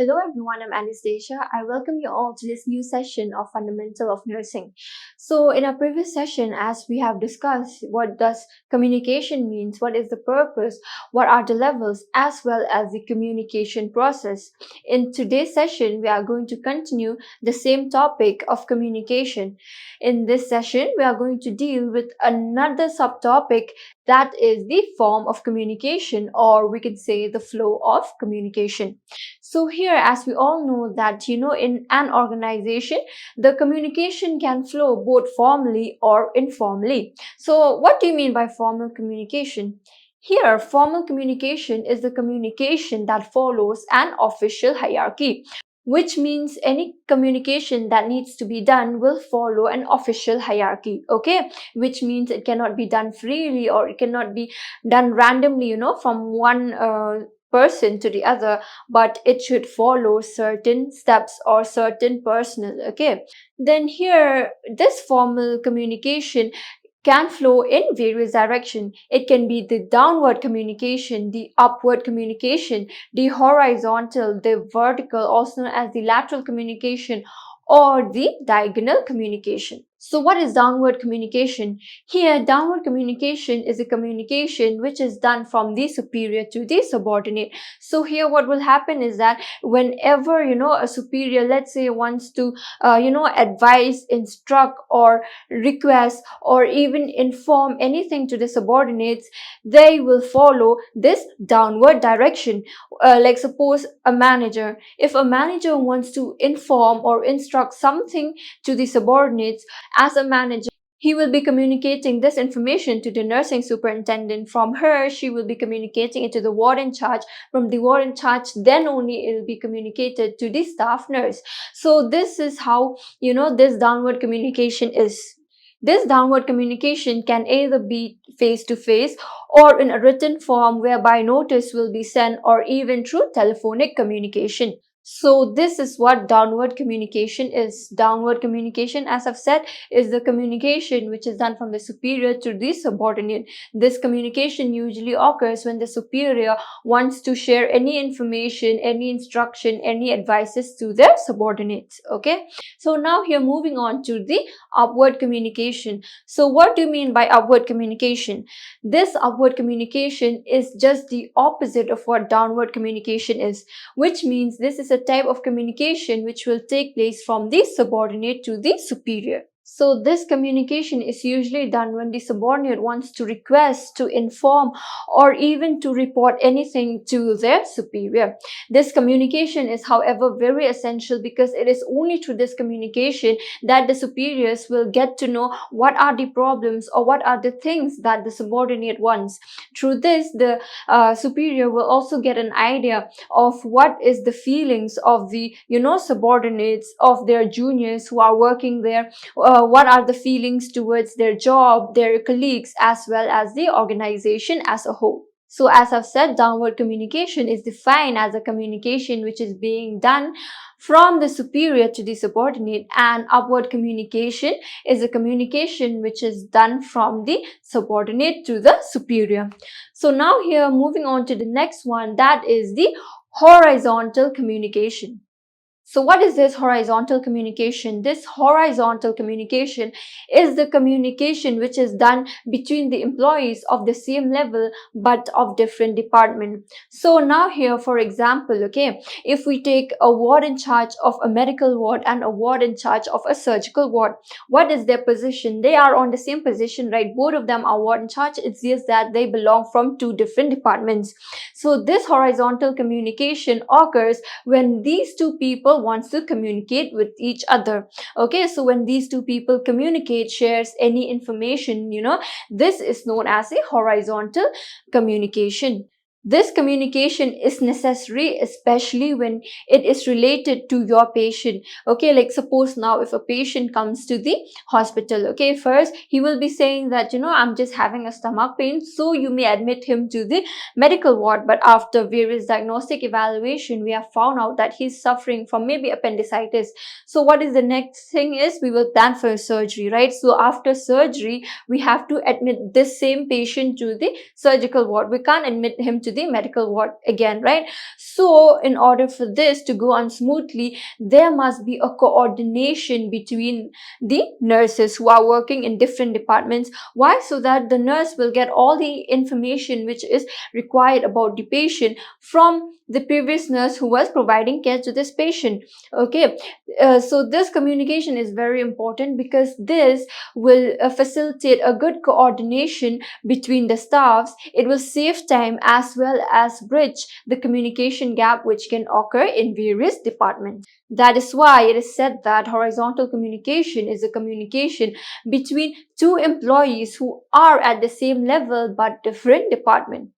Hello everyone, I'm Anastasia. I welcome you all to this new session of Fundamental of Nursing. So in our previous session, as we have discussed, what does communication means, what is the purpose, what are the levels, as well as the communication process. In today's session, we are going to continue the same topic of communication. In this session, we are going to deal with another subtopic, that is the form of communication, or we could say the flow of communication. So here, as we all know that, in an organization, the communication can flow both formally or informally. So what do you mean by formal communication? Here, formal communication is the communication that follows an official hierarchy, which means any communication that needs to be done will follow an official hierarchy, okay? Which means it cannot be done freely, or it cannot be done randomly, from one person to the other, but it should follow certain steps or certain personnel, okay? Then here, this formal communication can flow in various directions. It can be the downward communication, the upward communication, the horizontal, the vertical, also known as the lateral communication, or the diagonal communication. So what is downward communication? Here, downward communication is a communication which is done from the superior to the subordinate. So here what will happen is that whenever, a superior, let's say, wants to, advise, instruct, or request, or even inform anything to the subordinates, they will follow this downward direction. Like suppose a manager, if a manager wants to inform or instruct something to the subordinates, as a manager, he will be communicating this information to the nursing superintendent. From her, she will be communicating it to the ward in charge. From the ward in charge, then only it will be communicated to the staff nurse. So this is how, this downward communication is. This downward communication can either be face to face or in a written form, whereby notice will be sent, or even through telephonic communication. So this is what downward communication is. Downward communication, as I've said, is the communication which is done from the superior to the subordinate. This communication usually occurs when the superior wants to share any information, any instruction, any advices to their subordinates. Okay. So now here, moving on to the upward communication. So what do you mean by upward communication? This upward communication is just the opposite of what downward communication is, which means this is a type of communication which will take place from the subordinate to the superior. So this communication is usually done when the subordinate wants to request, to inform, or even to report anything to their superior. This communication is, however, very essential, because it is only through this communication that the superiors will get to know what are the problems or what are the things that the subordinate wants. Through this, the superior will also get an idea of what is the feelings of the, subordinates of their juniors who are working there. What are the feelings towards their job, their colleagues, as well as the organization as a whole. So as I've said, downward communication is defined as a communication which is being done from the superior to the subordinate, and upward communication is a communication which is done from the subordinate to the superior. So now here, moving on to the next one, that is the horizontal communication. So what is this horizontal communication? This horizontal communication is the communication which is done between the employees of the same level but of different department. So now here, for example, okay, if we take a ward in charge of a medical ward and a ward in charge of a surgical ward, what is their position? They are on the same position, right? Both of them are ward in charge. It's just that they belong from two different departments. So this horizontal communication occurs when these two people wants to communicate with each other. Okay, so when these two people communicate, shares any information, this is known as a horizontal communication. This communication is necessary, especially when it is related to your patient. Okay, like suppose now if a patient comes to the hospital, okay, first he will be saying that, I'm just having a stomach pain, so you may admit him to the medical ward. But after various diagnostic evaluation, we have found out that he's suffering from maybe appendicitis. So what is the next thing is, we will plan for surgery, right? So after surgery, we have to admit this same patient to the surgical ward. We can't admit him to the medical ward again, right? So in order for this to go on smoothly, there must be a coordination between the nurses who are working in different departments. Why? So that the nurse will get all the information which is required about the patient from the previous nurse who was providing care to this patient. Okay, so this communication is very important because this will facilitate a good coordination between the staffs. It will save time as well as bridge the communication gap which can occur in various departments. That is why it is said that horizontal communication is a communication between two employees who are at the same level but different department.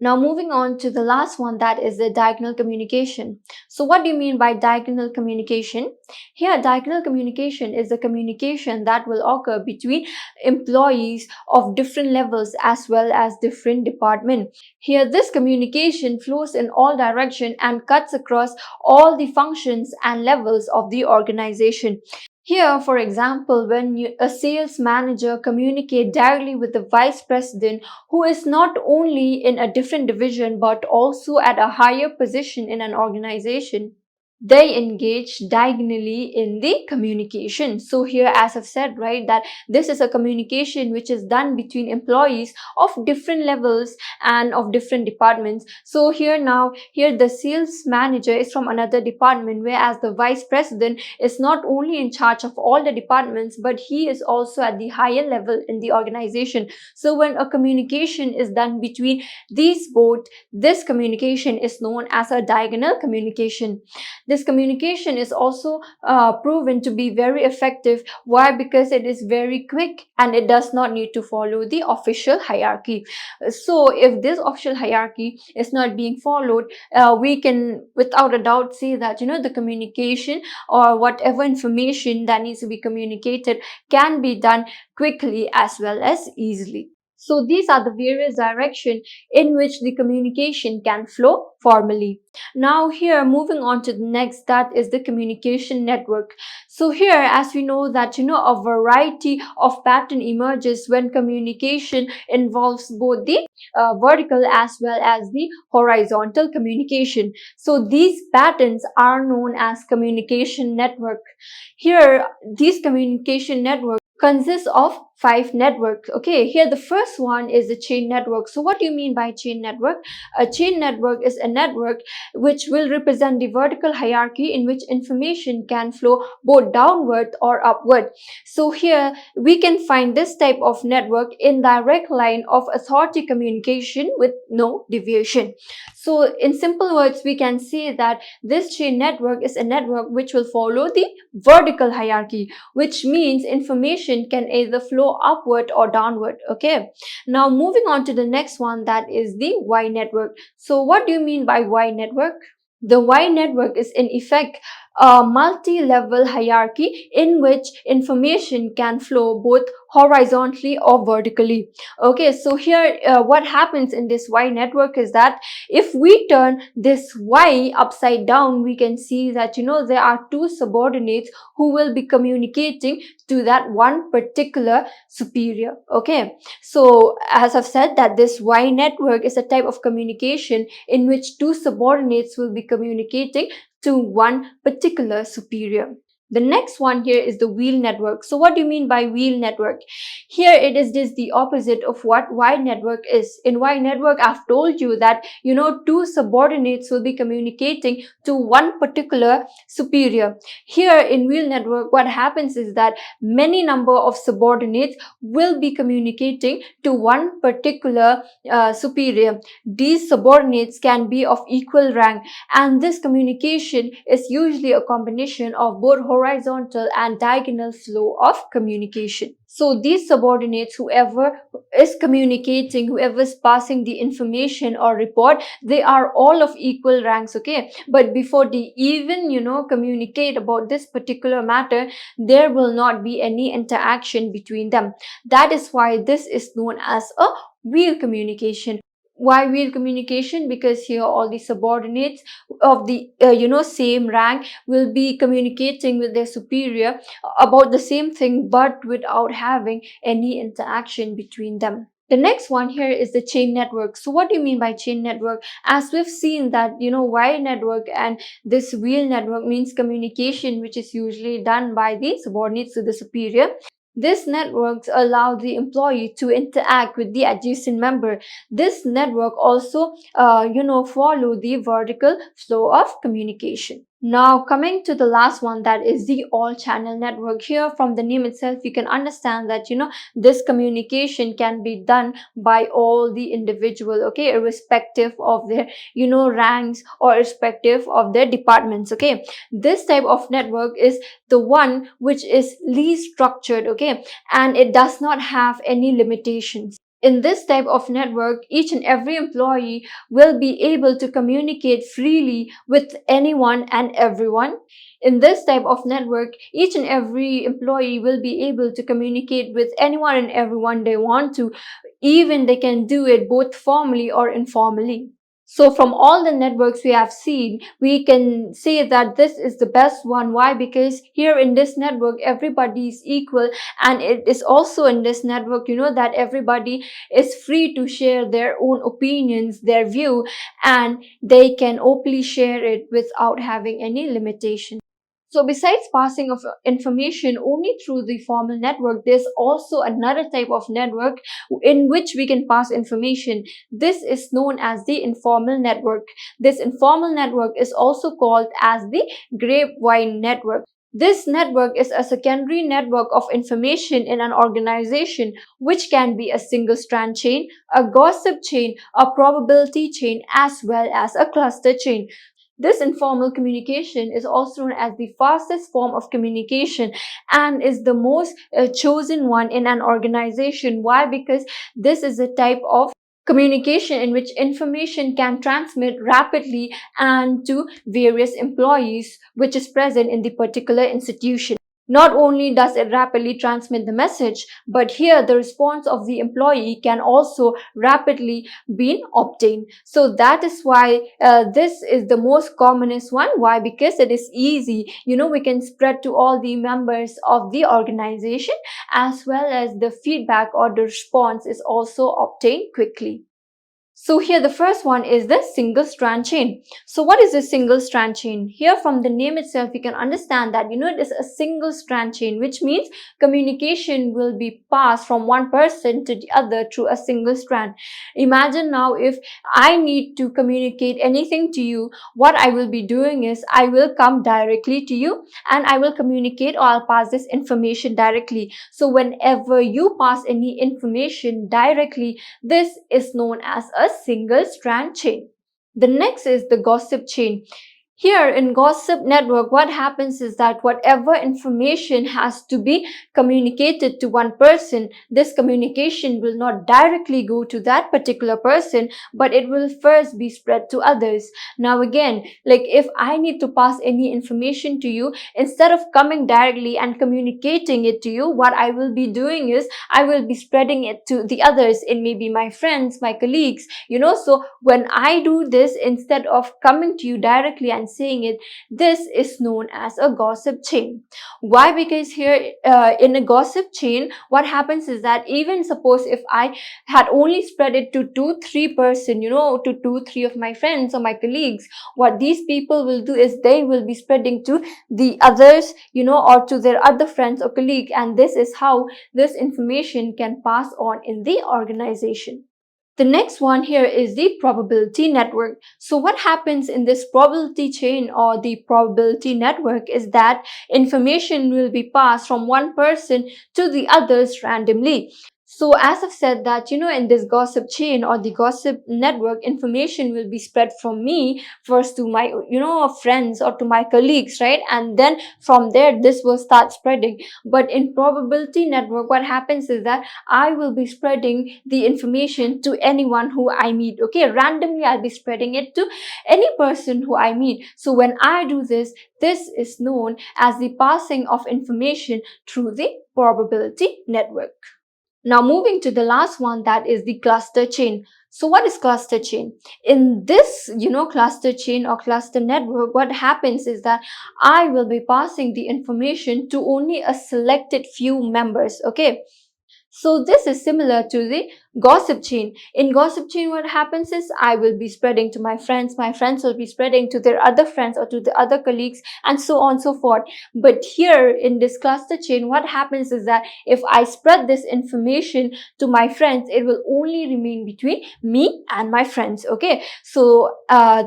Now moving on to the last one, that is the diagonal communication. So what do you mean by diagonal communication? Here diagonal communication is a communication that will occur between employees of different levels as well as different departments. Here this communication flows in all directions and cuts across all the functions and levels of the organization. Here, for example, when a sales manager communicate directly with the vice president who is not only in a different division but also at a higher position in an organization, they engage diagonally in the communication. So here, as I've said, right, that this is a communication which is done between employees of different levels and of different departments. So here now, here the sales manager is from another department, whereas the vice president is not only in charge of all the departments, but he is also at the higher level in the organization. So when a communication is done between these both, this communication is known as a diagonal communication. This communication is also proven to be very effective. Why? Because it is very quick and it does not need to follow the official hierarchy. So if this official hierarchy is not being followed, we can without a doubt say that, the communication or whatever information that needs to be communicated can be done quickly as well as easily. So these are the various directions in which the communication can flow formally. Now here, moving on to the next, that is the communication network. So here, as we know that, a variety of pattern emerges when communication involves both the vertical as well as the horizontal communication. So these patterns are known as communication network. Here, these communication network consists of 5 networks. Okay, here the first one is the chain network. So what do you mean by chain network? A chain network is a network which will represent the vertical hierarchy in which information can flow both downward or upward. So here we can find this type of network in direct line of authority communication with no deviation. So in simple words, we can say that this chain network is a network which will follow the vertical hierarchy, which means information can either flow upward or downward. Okay, now moving on to the next one, that is the Y network. So what do you mean by Y network? The Y network is in effect a multi-level hierarchy in which information can flow both horizontally or vertically. Okay, so here what happens in this Y network is that if we turn this Y upside down, we can see that, there are two subordinates who will be communicating to that one particular superior. Okay, so as I've said that this Y network is a type of communication in which two subordinates will be communicating to one particular superior. The next one here is the wheel network. So what do you mean by wheel network? Here it is just the opposite of what Y network is. In Y network, I've told you that, two subordinates will be communicating to one particular superior. Here in wheel network, what happens is that many number of subordinates will be communicating to one particular superior. These subordinates can be of equal rank, and this communication is usually a combination of both horizontal and diagonal flow of communication. So these subordinates, whoever is communicating, whoever is passing the information or report, they are all of equal ranks. Okay, but before they even communicate about this particular matter, there will not be any interaction between them. That is why this is known as a wheel communication. Why wheel communication? Because here all the subordinates of the same rank will be communicating with their superior about the same thing, but without having any interaction between them. The next one here is the chain network. So what do you mean by chain network? As we've seen that, wire network and this wheel network means communication, which is usually done by the subordinates to the superior. These networks allow the employee to interact with the adjacent member. This network also, follow the vertical flow of communication. Now coming to the last one, that is the all channel network. Here from the name itself, you can understand that, this communication can be done by all the individual, okay, irrespective of their, ranks or irrespective of their departments, okay. This type of network is the one which is least structured, okay, and it does not have any limitations. In this type of network, each and every employee will be able to communicate freely with anyone and everyone. In this type of network, each and every employee will be able to communicate with anyone and everyone they want to. Even they can do it both formally or informally. So from all the networks we have seen, we can say that this is the best one. Why? Because here in this network, everybody is equal, and it is also in this network, that everybody is free to share their own opinions, their view, and they can openly share it without having any limitation. So besides passing of information only through the formal network, there's also another type of network in which we can pass information. This is known as the informal network. This informal network is also called as the grapevine network. This network is a secondary network of information in an organization, which can be a single strand chain, a gossip chain, a probability chain, as well as a cluster chain. This informal communication is also known as the fastest form of communication and is the most chosen one in an organization. Why? Because this is a type of communication in which information can transmit rapidly and to various employees which is present in the particular institution. Not only does it rapidly transmit the message, but here the response of the employee can also rapidly be obtained. So that is why this is the most commonest one. Why? Because it is easy. We can spread to all the members of the organization, as well as the feedback or the response is also obtained quickly. So here the first one is the single strand chain. So what is a single strand chain? Here from the name itself, you can understand that, it is a single strand chain, which means communication will be passed from one person to the other through a single strand. Imagine now if I need to communicate anything to you, what I will be doing is I will come directly to you and I will communicate, or I'll pass this information directly. So whenever you pass any information directly, this is known as a single strand chain. The next is the gossip chain. Here in gossip network, what happens is that whatever information has to be communicated to one person, this communication will not directly go to that particular person, but it will first be spread to others. Now again, like if I need to pass any information to you, instead of coming directly and communicating it to you, what I will be doing is I will be spreading it to the others. It may be my friends, my colleagues, so when I do this, instead of coming to you directly and saying it, this is known as a gossip chain. Why? Because here in a gossip chain, what happens is that even suppose if I had only spread it to 2-3 person, to 2-3 of my friends or my colleagues, what these people will do is they will be spreading to the others, or to their other friends or colleague, and this is how this information can pass on in the organization. The next one here is the probability network. So what happens in this probability chain or the probability network is that information will be passed from one person to the others randomly. So as I've said that, in this gossip chain or the gossip network, information will be spread from me first to my, friends or to my colleagues, right? And then from there, this will start spreading. But in probability network, what happens is that I will be spreading the information to anyone who I meet. Okay, randomly I'll be spreading it to any person who I meet. So when I do this, this is known as the passing of information through the probability network. Now moving to the last one, that is the cluster chain. So what is cluster chain? In this, cluster chain or cluster network, what happens is that I will be passing the information to only a selected few members. Okay. So this is similar to the gossip chain. In gossip chain, what happens is I will be spreading to my friends will be spreading to their other friends or to the other colleagues, and so on and so forth. But here in this cluster chain, what happens is that if I spread this information to my friends, it will only remain between me and my friends. Okay, so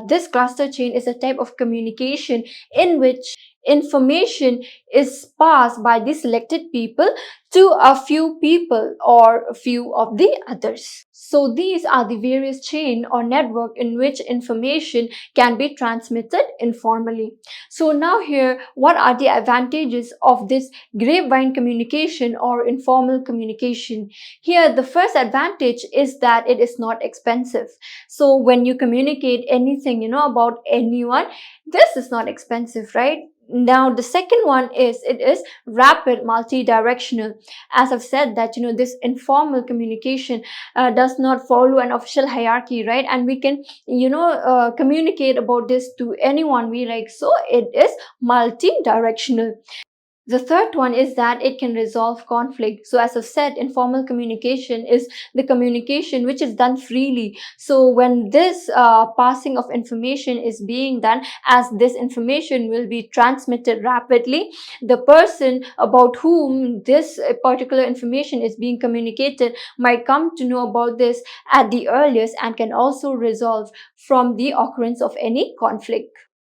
this cluster chain is a type of communication in which information is passed by the selected people to a few people or a few of the others. So these are the various chain or network in which information can be transmitted informally. So now here, what are the advantages of this grapevine communication or informal communication? Here, the first advantage is that it is not expensive. So when you communicate anything, about anyone, this is not expensive, right? Now the second one is it is rapid multi-directional. As I've said that this informal communication does not follow an official hierarchy, right? And we can communicate about this to anyone we like, so it is multi-directional. The third one is that it can resolve conflict. So as I've said, informal communication is the communication which is done freely. So when this passing of information is being done, as this information will be transmitted rapidly, the person about whom this particular information is being communicated might come to know about this at the earliest and can also resolve from the occurrence of any conflict.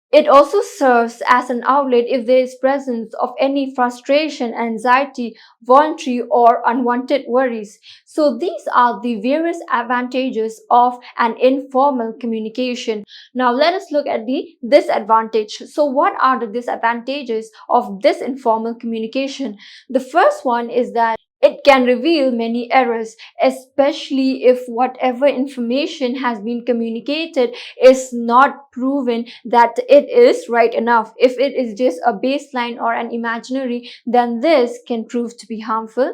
It also serves as an outlet if there is presence of any frustration, anxiety, voluntary or unwanted worries. So these are the various advantages of an informal communication. Now let us look at the disadvantage. So what are the disadvantages of this informal communication? The first one is that it can reveal many errors, especially if whatever information has been communicated is not proven that it is right enough. If it is just a baseline or an imaginary, then this can prove to be harmful.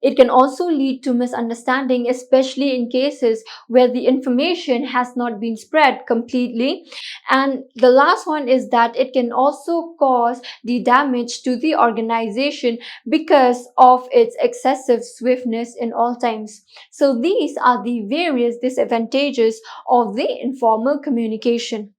It can also lead to misunderstanding, especially in cases where the information has not been spread completely. And the last one is that it can also cause the damage to the organization because of its excessive swiftness in all times. So these are the various disadvantages of the informal communication.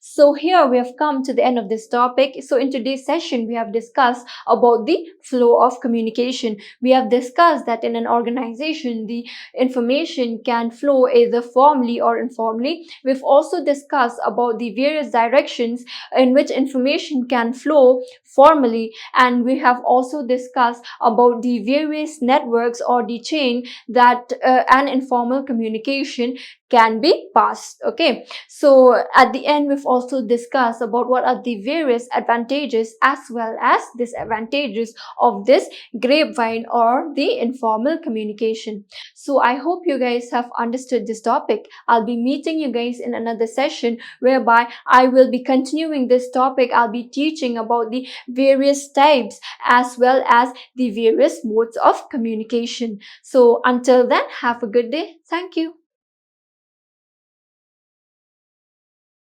So here we have come to the end of this topic. So in today's session, we have discussed about the flow of communication. We have discussed that in an organization, the information can flow either formally or informally. We've also discussed about the various directions in which information can flow formally, and we have also discussed about the various networks or the chain that an informal communication can be passed. Okay, so at the end we've also discussed about what are the various advantages as well as disadvantages of this grapevine or the informal communication. So I hope you guys have understood this topic. I'll be meeting you guys in another session whereby I will be continuing this topic. I'll be teaching about the various types as well as the various modes of communication. So until then, have a good day. Thank you.